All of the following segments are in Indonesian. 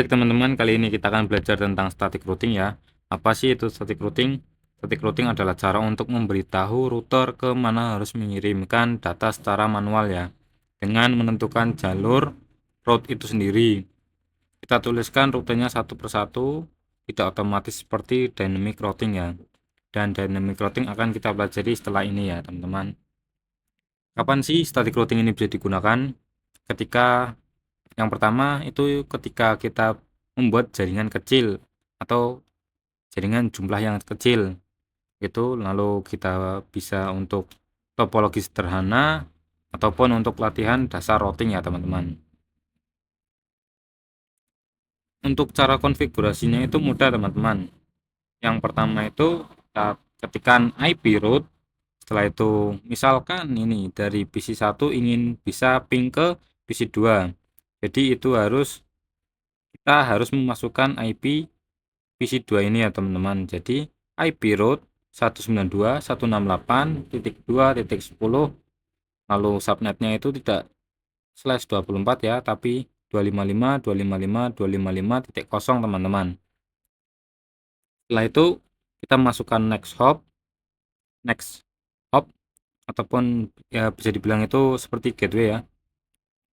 Baik teman-teman, kali ini kita akan belajar tentang static routing ya. Apa sih itu static routing? Static routing adalah cara untuk memberitahu router ke mana harus mengirimkan data secara manual ya, dengan menentukan jalur route itu sendiri. Kita tuliskan rutenya satu persatu, tidak otomatis seperti dynamic routing ya. Dan dynamic routing akan kita pelajari setelah ini ya teman-teman. Kapan sih static routing ini bisa digunakan? Ketika yang pertama itu ketika kita membuat jaringan kecil atau jaringan jumlah yang kecil itu, lalu kita bisa untuk topologi sederhana ataupun untuk latihan dasar routing ya teman-teman. Untuk cara konfigurasinya itu mudah teman-teman. Yang pertama itu kita ketikkan IP route. Setelah itu misalkan ini dari PC1 ingin bisa ping ke PC2. Jadi itu kita harus memasukkan IP PC2 ini ya teman-teman. Jadi IP route 192.168.2.10, lalu subnetnya itu tidak /24 ya, tapi 255.255.255.0 teman-teman. Setelah itu kita masukkan next hop ataupun ya bisa dibilang itu seperti gateway ya,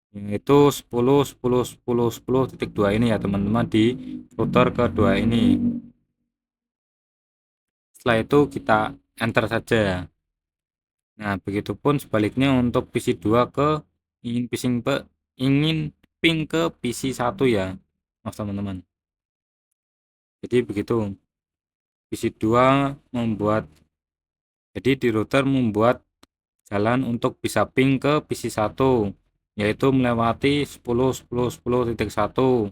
yaitu 10.10.10.10.2 ini ya teman-teman, di router kedua ini. Setelah itu kita enter saja. Nah, begitupun sebaliknya untuk PC2 ke ingin ingin ping ke PC1 ya, mas teman-teman. Jadi begitu. PC2 membuat jadi di router membuat jalan untuk bisa ping ke PC1, yaitu melewati 10.10.10.1.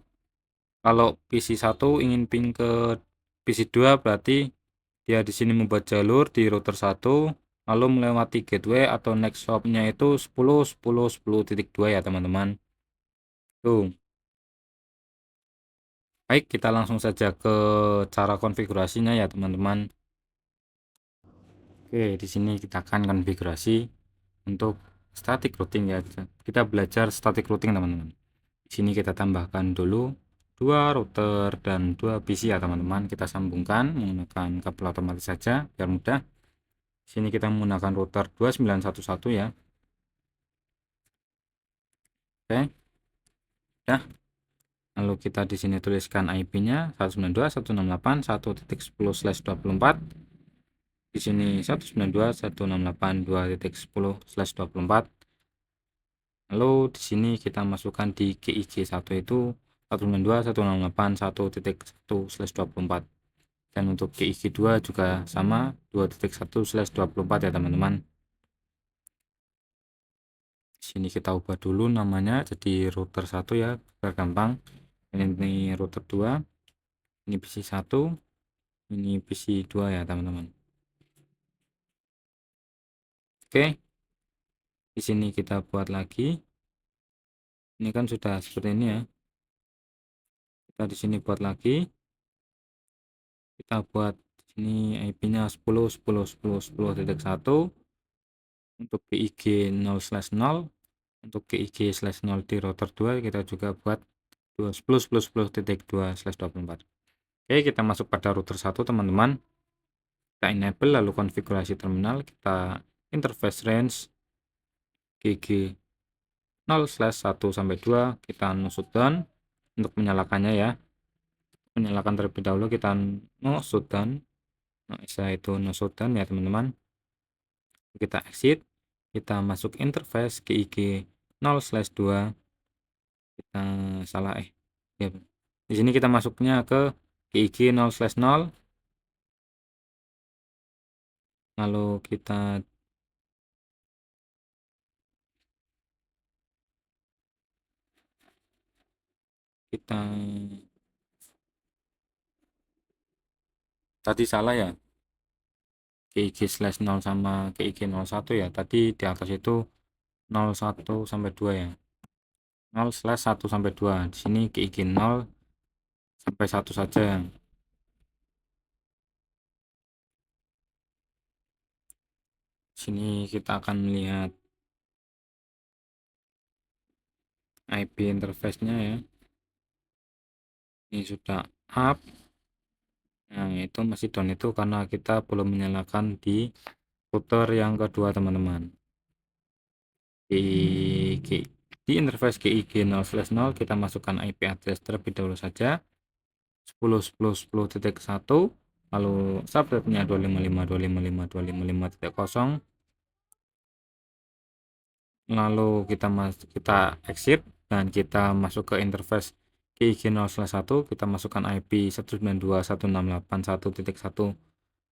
Kalau PC1 ingin ping ke PC2 berarti dia di sini membuat jalur di router 1 lalu melewati gateway atau next hop-nya itu 10.10.10.2 ya teman-teman. Tuh. Baik, kita langsung saja ke cara konfigurasinya ya teman-teman. Oke, di sini kita akan konfigurasi untuk static routing ya. Kita belajar static routing teman-teman. Di sini kita tambahkan dulu dua router dan dua PC ya teman-teman. Kita sambungkan menggunakan kabel otomatis saja biar mudah. Di sini kita menggunakan router 2911 ya. Oke, ya. Lalu kita di sini tuliskan IP-nya 192.168.1.10/24. Di sini 192.168.2.10/24. Lalu di sini kita masukkan di GIG1 itu 192.168.1.1/24. Dan untuk GIG2 juga sama 2.1/24 ya teman-teman. Di sini kita ubah dulu namanya jadi router 1 ya, biar gampang. Ini router 2, ini PC1, ini PC2 ya teman-teman. Oke, di sini kita buat lagi. Ini kan sudah seperti ini ya. Kita di sini buat lagi. Kita buat ini IP-nya 10.10.10.10.1 untuk GIG 0/0. Untuk GIG/0 di router 2 kita juga buat 10.10.10.2/24. Oke, kita masuk pada router 1 teman-teman. Kita enable lalu konfigurasi terminal, kita interface range GG 0/1-2, kita no shutdown. Untuk menyalakannya ya, menyalakan terlebih dahulu kita no shutdown. Nah, saya itu no shutdown ya teman-teman. Kita exit, kita masuk interface GIG 0/2. Kita salah ya. Di sini kita masuknya ke GIG 0/0, lalu kita tadi salah ya, GIG/0 sama GIG 01 ya, tadi di atas itu 01-2 ya, 0/1-2. Di sini GIG 0-1 saja. Di sini kita akan melihat IP interface-nya ya. ini sudah up. Nah, itu masih down itu karena kita belum menyalakan di router yang kedua, teman-teman. Di interface GIG 0/0 kita masukkan IP address terlebih dahulu saja, 10.10.10.1, lalu subnetnya 255.255.255.0, lalu kita exit dan kita masuk ke interface GIG 0/1, kita masukkan IP 192.168.1.1,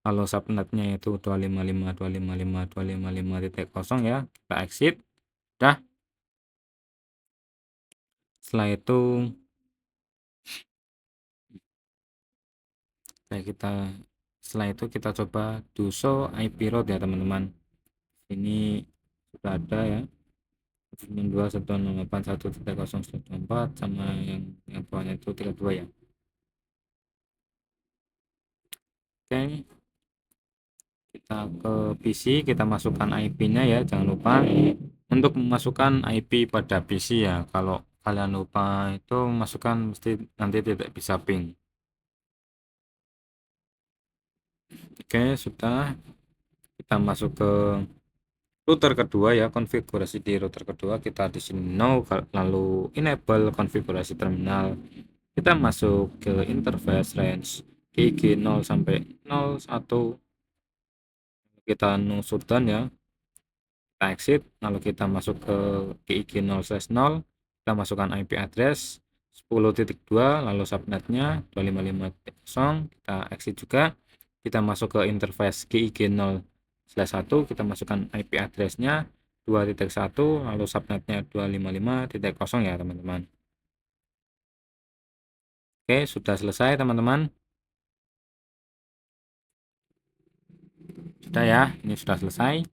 lalu subnetnya itu 255.255.255.0 ya, kita exit. Dah, setelah itu kita kita coba do show IP route ya, teman-teman. Ini sudah ada ya, 192.168.1.0.4 sama yang bawahnya itu 32 ya. Oke, kita ke PC, kita masukkan IP-nya ya, jangan lupa untuk memasukkan IP pada PC ya. Kalau kalian lupa itu masukkan, mesti nanti tidak bisa ping. Oke, sudah, kita masuk ke router kedua ya, konfigurasi di router kedua kita di sini no, lalu enable konfigurasi terminal, kita masuk ke interface range GG 0 sampai 01, kita no shutdown ya, kita exit, lalu kita masuk ke GIG 0/0, kita masukkan IP address 10.2, lalu subnetnya 255.0, kita exit juga, kita masuk ke interface GIG 0/1, kita masukkan IP addressnya 2.1, lalu subnetnya 255.0 ya, teman-teman. Oke, sudah selesai, teman-teman. Sudah ya, ini sudah selesai.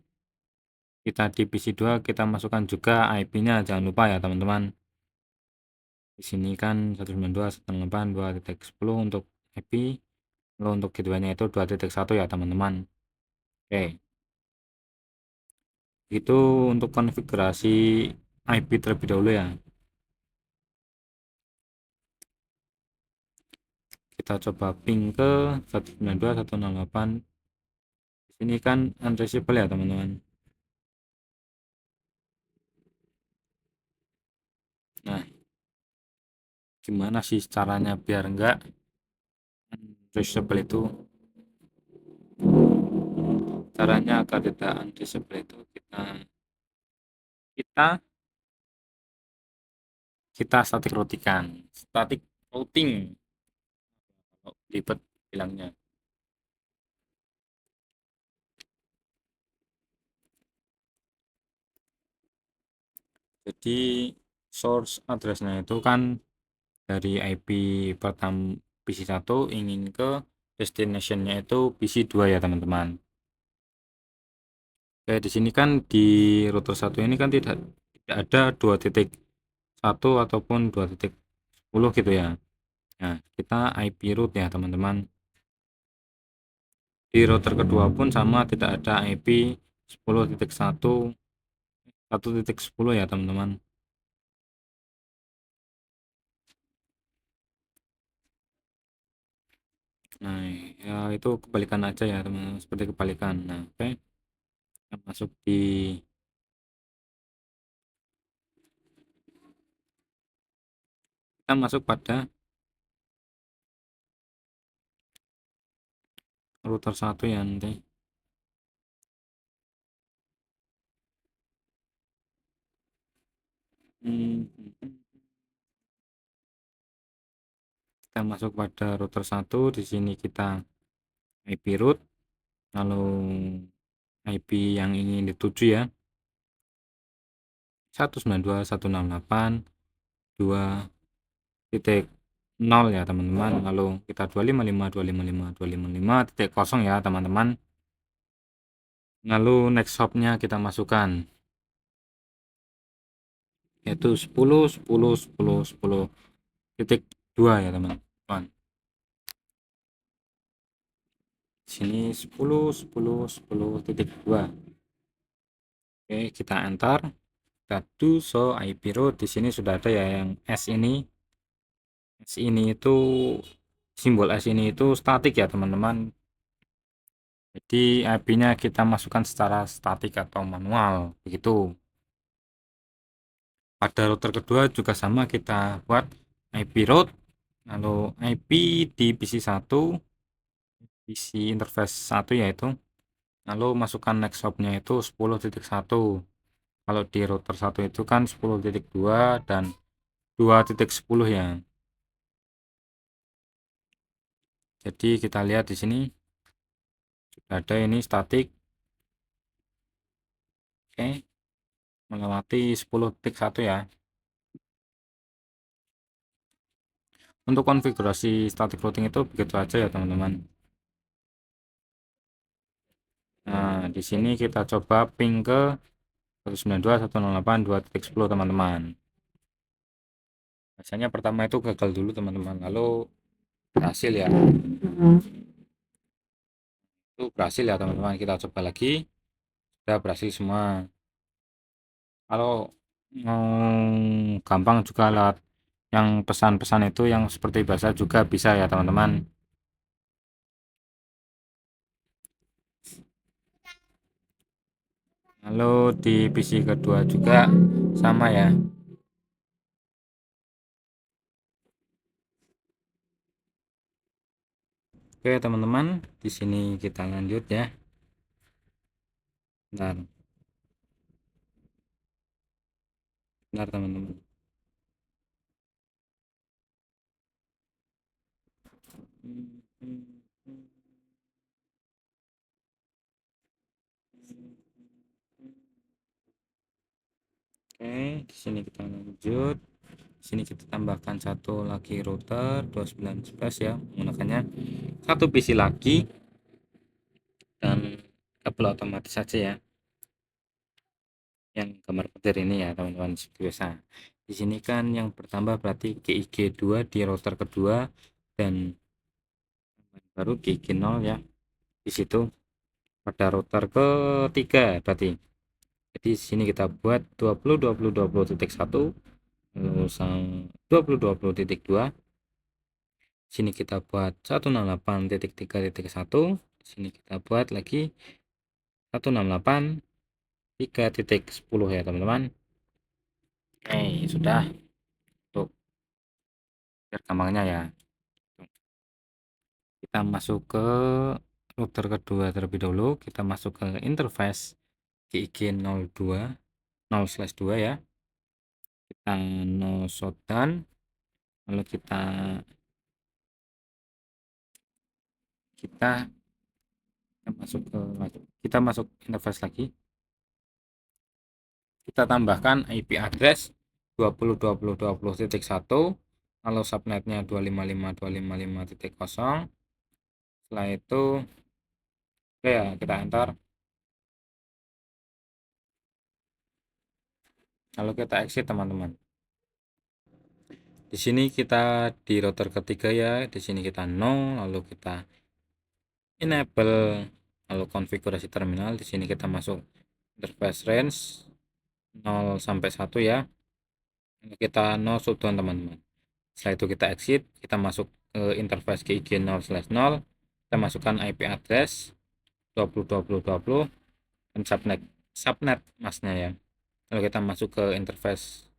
Kita di PC2 kita masukkan juga IP-nya, jangan lupa ya, teman-teman. Di sini kan 192.168.2.10 untuk IP, lalu untuk gateway-nya itu 2.1 ya, teman-teman. Oke, itu untuk konfigurasi IP terlebih dahulu ya. Kita coba ping ke 192.168. Di sini kan untraceable ya, teman-teman. Nah, gimana sih caranya biar enggak untraceable itu? Caranya agar tidak untraceable itu kita kita static routing kalau ribet bilangnya. Jadi source address-nya itu kan dari IP pertama PC1 ingin ke destination-nya itu PC2 ya, teman-teman. Oke, di sini kan di router 1 ini kan tidak ada 2.1 ataupun 2.10 gitu ya. Nah, kita IP route ya, teman-teman. Di router kedua pun sama, tidak ada IP 10.1 1.10 ya, teman-teman. Nah, ya itu kebalikan aja ya, teman-teman, seperti kebalikan. Nah, oke. Kita masuk kita masuk pada router 1 ya nanti. Kita masuk pada router 1, di sini kita IP route, lalu IP yang ingin dituju ya, 192.168.2.0 ya, teman-teman. Lalu kita 255.255.255.0 ya, teman-teman. Lalu next hop-nya kita masukkan, yaitu 10.10.10.10.2 ya, teman-teman. Sini 10.10.10.2. Oke, kita enter, kita do show IP route. Di sini sudah ada ya yang S ini, S ini itu simbol S ini itu statik ya teman-teman. Jadi IP-nya kita masukkan secara statik atau manual begitu. Pada router kedua juga sama, kita buat IP route, lalu IP di PC1, PC interface 1 yaitu, lalu masukkan next hop-nya itu 10.1. Kalau di router 1 itu kan 10.2 dan 2.10 ya. Jadi kita lihat di sini sudah ada ini statik. Oke, melewati 10.1 ya. Untuk konfigurasi static routing itu begitu aja ya teman-teman. Nah, di sini kita coba ping ke 192.168.2.10 teman-teman. Biasanya pertama itu gagal dulu teman-teman, lalu berhasil ya. Itu berhasil ya teman-teman. Kita coba lagi, sudah berhasil semua. Kalau mau gampang juga lewat yang pesan-pesan itu yang seperti biasa juga bisa ya teman-teman. Lalu di PC kedua juga sama ya. Oke teman-teman, di sini kita lanjut ya. Bentar, bentar teman-teman. Oke, di sini kita lanjut. Di sini kita tambahkan satu lagi router 2911 ya, menggunakannya satu PC lagi dan kabel otomatis saja ya. Yang gambar petir ini ya teman-teman, seperti biasa. Di sini kan yang bertambah berarti GIG2 di router kedua dan baru GIG0 ya. Di situ pada router ketiga berarti. Jadi di sini kita buat 20.20.20.1, lalu 20.20.2. Sini kita buat 168.3.1. Di sini kita buat lagi 168.3.10 ya teman-teman. Oke, sudah. Untuk biar gampangnya ya, kita masuk ke router kedua terlebih dahulu. Kita masuk ke interface GIG 0/2 ya. Kita no shutdown, lalu kita kita masuk interface lagi. Kita tambahkan IP address 20.20.20.1, lalu subnetnya 255.255.0. Setelah itu ya kita enter, lalu kita exit teman-teman. Di sini kita di router ketiga ya, di sini kita no, lalu kita enable, lalu konfigurasi terminal. Di sini kita masuk interface range 0 sampai 1 ya. Lalu kita no shutdown teman-teman. Setelah itu kita exit, kita masuk ke interface GIG 0/0. Kita masukkan IP address 20.20.20 dan subnet masnya ya. Lalu kita masuk ke interface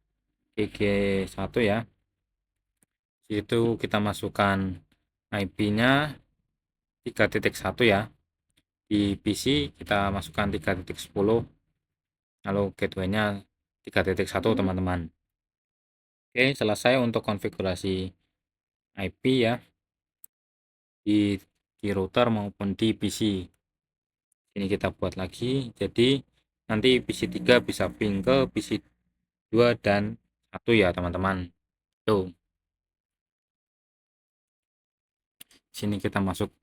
GIG1 ya. Itu kita masukkan IP-nya 3.1 ya. Di PC kita masukkan 3.10, lalu gateway-nya 3.1 teman-teman. Oke, selesai untuk konfigurasi IP ya di router maupun di PC. Ini kita buat lagi, jadi nanti PC3 bisa ping ke PC2 dan 1 ya teman-teman. Tuh, sini kita masuk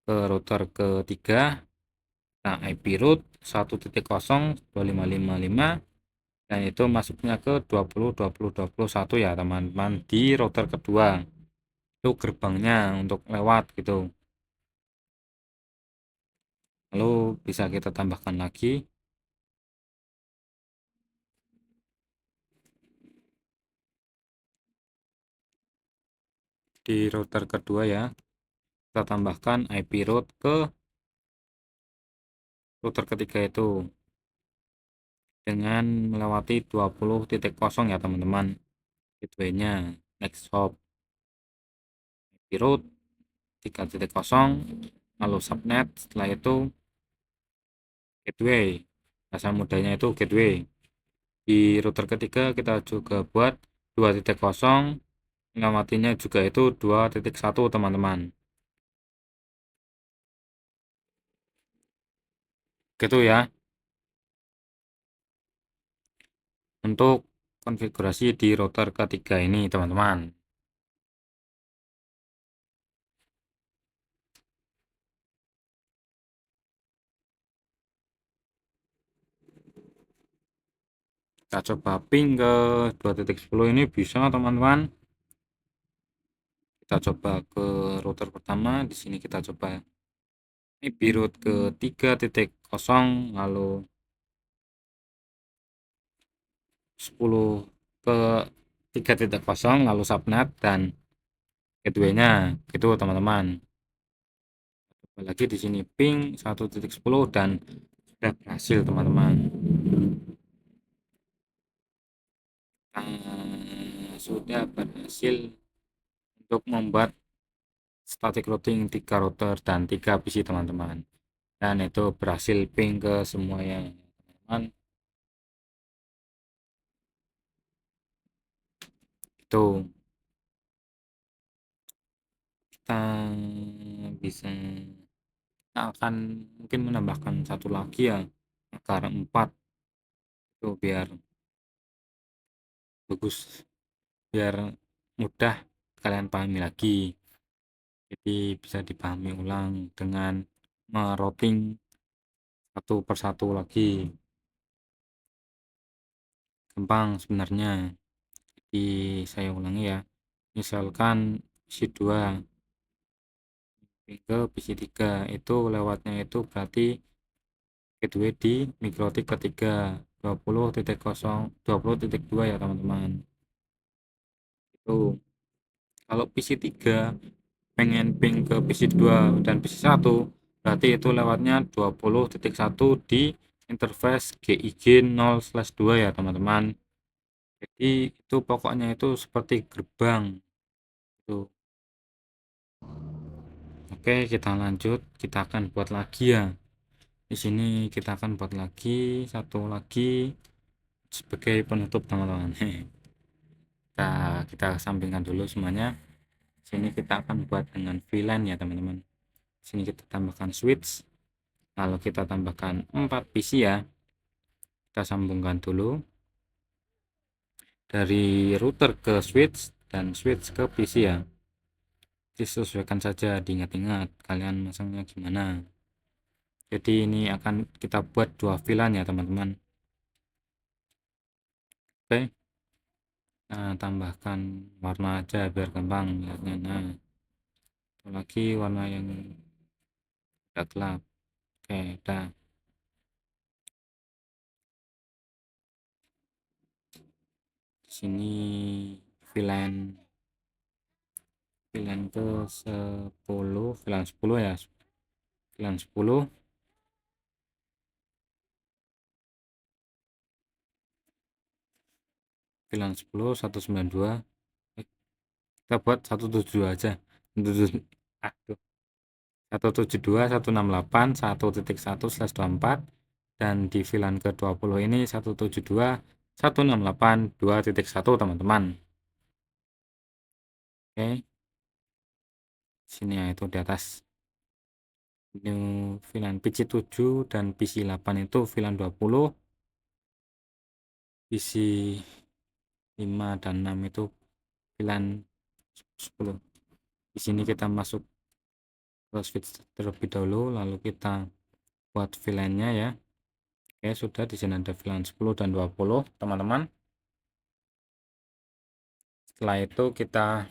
ke router ketiga. Nah, IP root 1.0.2555 dan itu masuknya ke 20.20.21 ya teman-teman di router kedua. Itu gerbangnya untuk lewat gitu. Lalu bisa kita tambahkan lagi. di router kedua ya, kita tambahkan IP route ke router ketiga itu dengan melewati 20.0 ya teman-teman. Gateway-nya next hop IP route 3.0, lalu subnet, setelah itu gateway, bahasa mudahnya itu gateway. Di router ketiga kita juga buat 2.0, melewatinya juga itu 2.1 teman-teman. Gitu ya untuk konfigurasi di router ketiga ini teman-teman. Kita coba ping ke 2.10 ini bisa teman-teman. Kita coba ke router pertama, di sini kita coba IP route ke 3.0, lalu 10 ke 3.0, lalu subnet dan gateway-nya gitu teman-teman. Coba lagi di sini ping 1.10 dan sudah berhasil teman-teman. Sudah berhasil untuk membuat static routing 3 router dan 3 PC teman-teman, dan itu berhasil ping ke semuanya teman-teman. Itu kita bisa, kita akan mungkin menambahkan satu lagi ya, agar 4 itu biar bagus, biar mudah kalian pahami lagi, jadi bisa dipahami ulang dengan merouting satu persatu lagi, gampang sebenarnya. Jadi saya ulangi ya, misalkan PC 2 ke PC 3 itu lewatnya itu berarti gateway di mikrotik ketiga 20.2 ya teman-teman. Itu kalau PC 3 pengen ping ke PC 2 dan PC 1 berarti itu lewatnya 20.1 di interface GIG 0/2 ya teman-teman. Jadi itu pokoknya itu seperti gerbang itu. Oke, kita lanjut, kita akan buat lagi ya. Di sini kita akan buat lagi satu lagi sebagai penutup teman-teman. Kita sampingkan dulu semuanya. Sini kita akan buat dengan VLAN ya teman-teman. Sini kita tambahkan switch, lalu kita tambahkan 4 PC ya. Kita sambungkan dulu dari router ke switch dan switch ke PC ya. Disesuaikan saja, diingat-ingat kalian masangnya gimana. Jadi ini akan kita buat 2 VLAN ya teman-teman. Oke, nah tambahkan warna aja biar gampang lihatnya. Nah, lagi warna yang agak gelap. Oke, udah. Di sini VLAN ke 10, VLAN 10 ya. VLAN 10, VLAN 10 192. Kita buat 172 aja. Aduh. 172.168.1.1/24, dan di VLAN ke-20 ini 172.168.2.1 teman-teman. Oke, sini ya, itu di atas. Ini VLAN PC 7 dan PC 8 itu VLAN 20, PC 5 dan 6 itu VLAN 10. Di sini kita masuk ke switch terlebih dahulu, lalu kita buat VLAN-nya ya. Oke, sudah. Di sini ada VLAN 10 dan 20 teman-teman. Setelah itu kita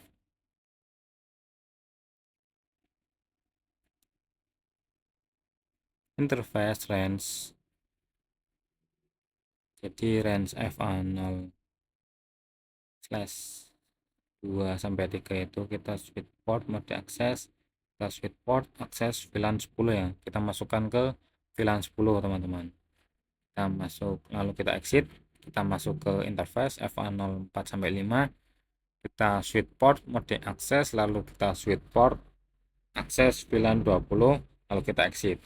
interface range, jadi range FA0/, 2 sampai 3 itu kita switch port mode akses, kita switch port akses VLAN 10 ya, kita masukkan ke VLAN 10 teman-teman. Kita masuk, lalu kita exit, kita masuk ke interface FA04 sampai 5, kita switch port mode akses, lalu kita switch port akses VLAN 20, lalu kita exit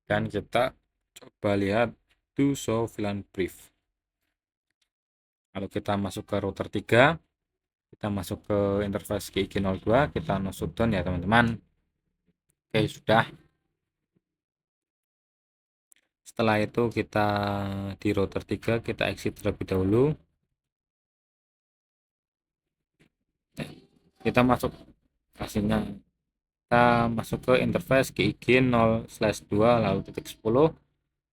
dan kita coba lihat do show VLAN brief. Lalu kita masuk ke router 3, kita masuk ke interface GIG02, kita no shutdown ya teman-teman. Oke, sudah. Setelah itu kita di router 3 kita exit terlebih dahulu. Kita masuk kasihnya, kita masuk ke interface GIG 0/2 lalu titik 10,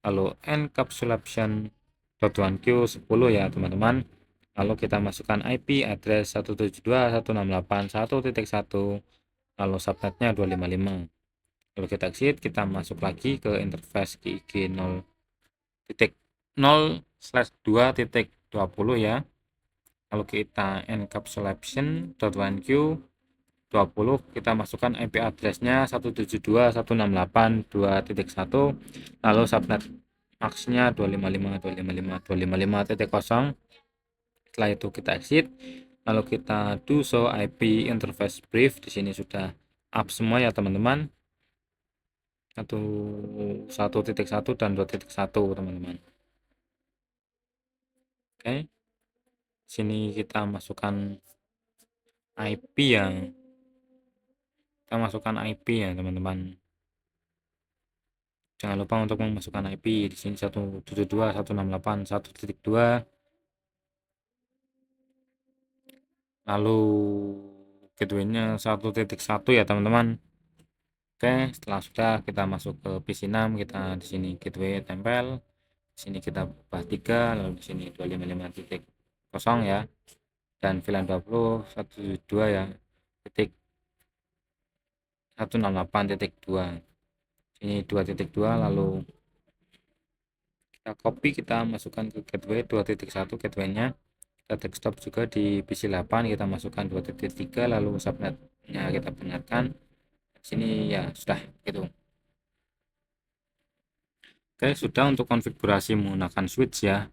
lalu encapsulation.1q 10 ya teman-teman. Lalu kita masukkan IP address 172.168.1.1, lalu subnetnya 255. Lalu kita exit, kita masuk lagi ke interface GIG 0.0/2.20 ya. Lalu kita encapsulation.1q 20, kita masukkan IP addressnya 172.168.2.1, lalu subnet maxnya 255.255.255.0. Setelah itu kita exit, lalu kita do show IP interface brief. Di sini sudah up semua ya teman-teman, 1.1 dan 2.1 teman-teman. Oke, sini kita masukkan IP ya, teman-teman. Jangan lupa untuk memasukkan IP di sini 172.168.1.2, lalu gateway-nya 1.1 ya teman-teman. Oke, setelah sudah kita masuk ke PC 6, kita di sini gateway tempel, di sini kita ubah 3, lalu di sini 255.0 ya, dan VLAN 20.172 ya, titik 168.2. Ini 2.2, lalu kita copy, kita masukkan ke gateway 2.1 gateway-nya. Kita desktop juga di PC 8, kita masukkan 2.3, lalu subnetnya kita benarkan. Sini ya sudah gitu. Oke, sudah untuk konfigurasi menggunakan switch ya,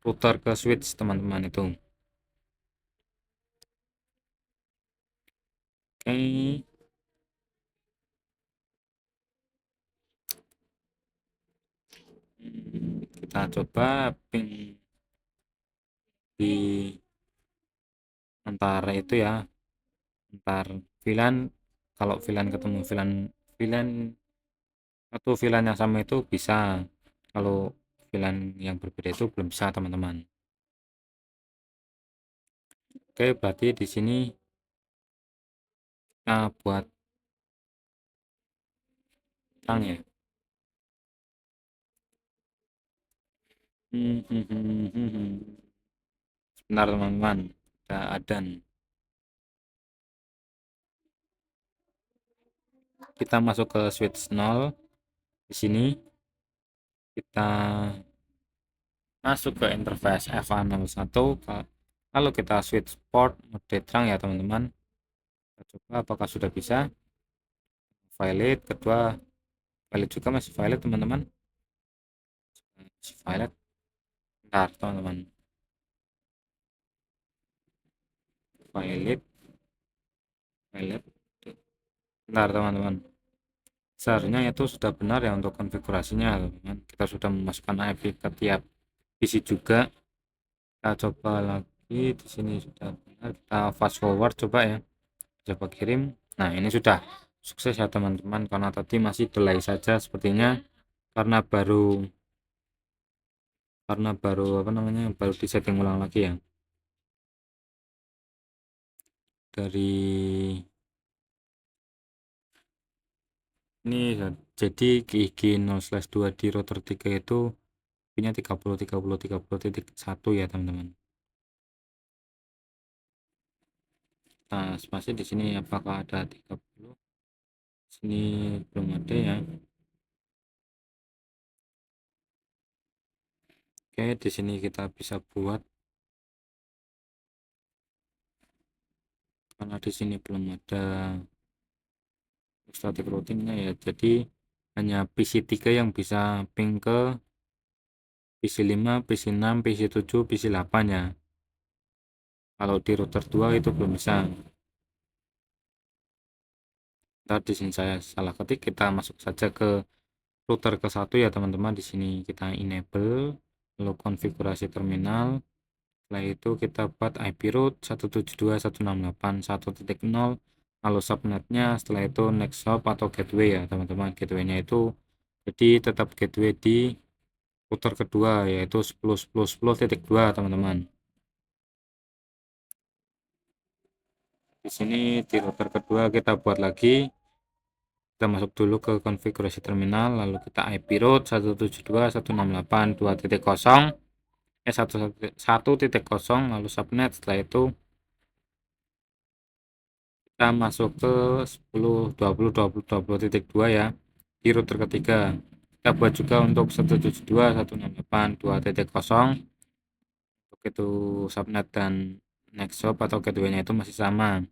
router ke switch teman-teman itu. Oke, kita coba ping di antara itu ya, antar VLAN. Kalau VLAN ketemu VLAN atau VLAN yang sama itu bisa, kalau VLAN yang berbeda itu belum bisa teman-teman. Oke, berarti di sini kita buat terang ya. Sebentar teman-teman, ada adan. Kita masuk ke switch 0. Di sini kita masuk ke interface FA01. Kalau kita switch port mode terang ya teman-teman, kita coba apakah sudah bisa. Valid, kedua valid juga, masih valid teman-teman, masih valid. Bentar teman-teman, valid, bentar teman-teman, seharusnya itu sudah benar ya untuk konfigurasinya teman-teman. Kita sudah memasukkan IP ke tiap PC juga. Kita coba lagi, di sini sudah benar, kita fast forward coba ya, coba kirim. Nah, ini sudah sukses ya teman-teman, karena tadi masih delay saja sepertinya, karena baru apa namanya, baru di setting ulang lagi ya dari ini. Jadi GIG 0/2 di router 3 itu punya 30.30.30.1 ya teman-teman. Nah, spasi di sini apakah ada 30? Sini belum ada ya. Oke, di sini kita bisa buat karena di sini belum ada static routingnya ya, jadi hanya PC3 yang bisa ping ke PC5, PC6, PC7, PC8 ya. Kalau di router 2 itu belum bisa. Ntar di sini saya salah ketik, kita masuk saja ke router ke satu ya teman-teman. Di sini kita enable, lalu konfigurasi terminal. Setelah itu kita buat IP root 172.168.1.0, lalu subnetnya. Setelah itu next hop atau gateway ya teman-teman. Gateway-nya itu jadi tetap gateway di router kedua, yaitu 10.10.10.2 teman-teman. Di sini di router kedua kita buat lagi, kita masuk dulu ke konfigurasi terminal, lalu kita IP root 172.168.2.0, lalu subnet. Setelah itu kita masuk ke 10.20.20.20.2 ya, di router ketiga. Kita buat juga untuk 172.168.2.0, untuk itu subnet dan next hop atau gateway-nya itu masih sama,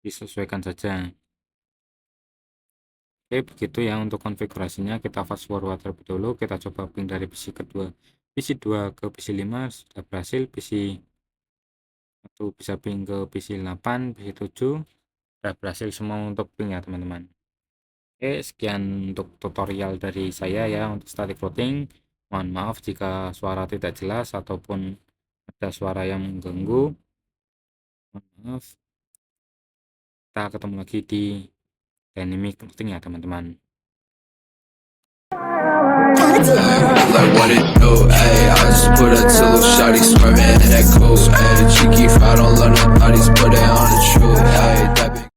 disesuaikan saja. Oke, begitu ya untuk konfigurasinya. Kita fast forward terlebih dulu, kita coba ping dari PC2 ke PC5 sudah berhasil, PC1 bisa ping ke PC8, PC7 sudah berhasil semua untuk ping ya teman-teman. Oke, sekian untuk tutorial dari saya ya untuk static routing. Mohon maaf jika suara tidak jelas ataupun ada suara yang mengganggu. Mohon maaf. Kita ketemu lagi di dynamic routing ya teman-teman. Like what it do, ayy, I just put up to little shawty swerving.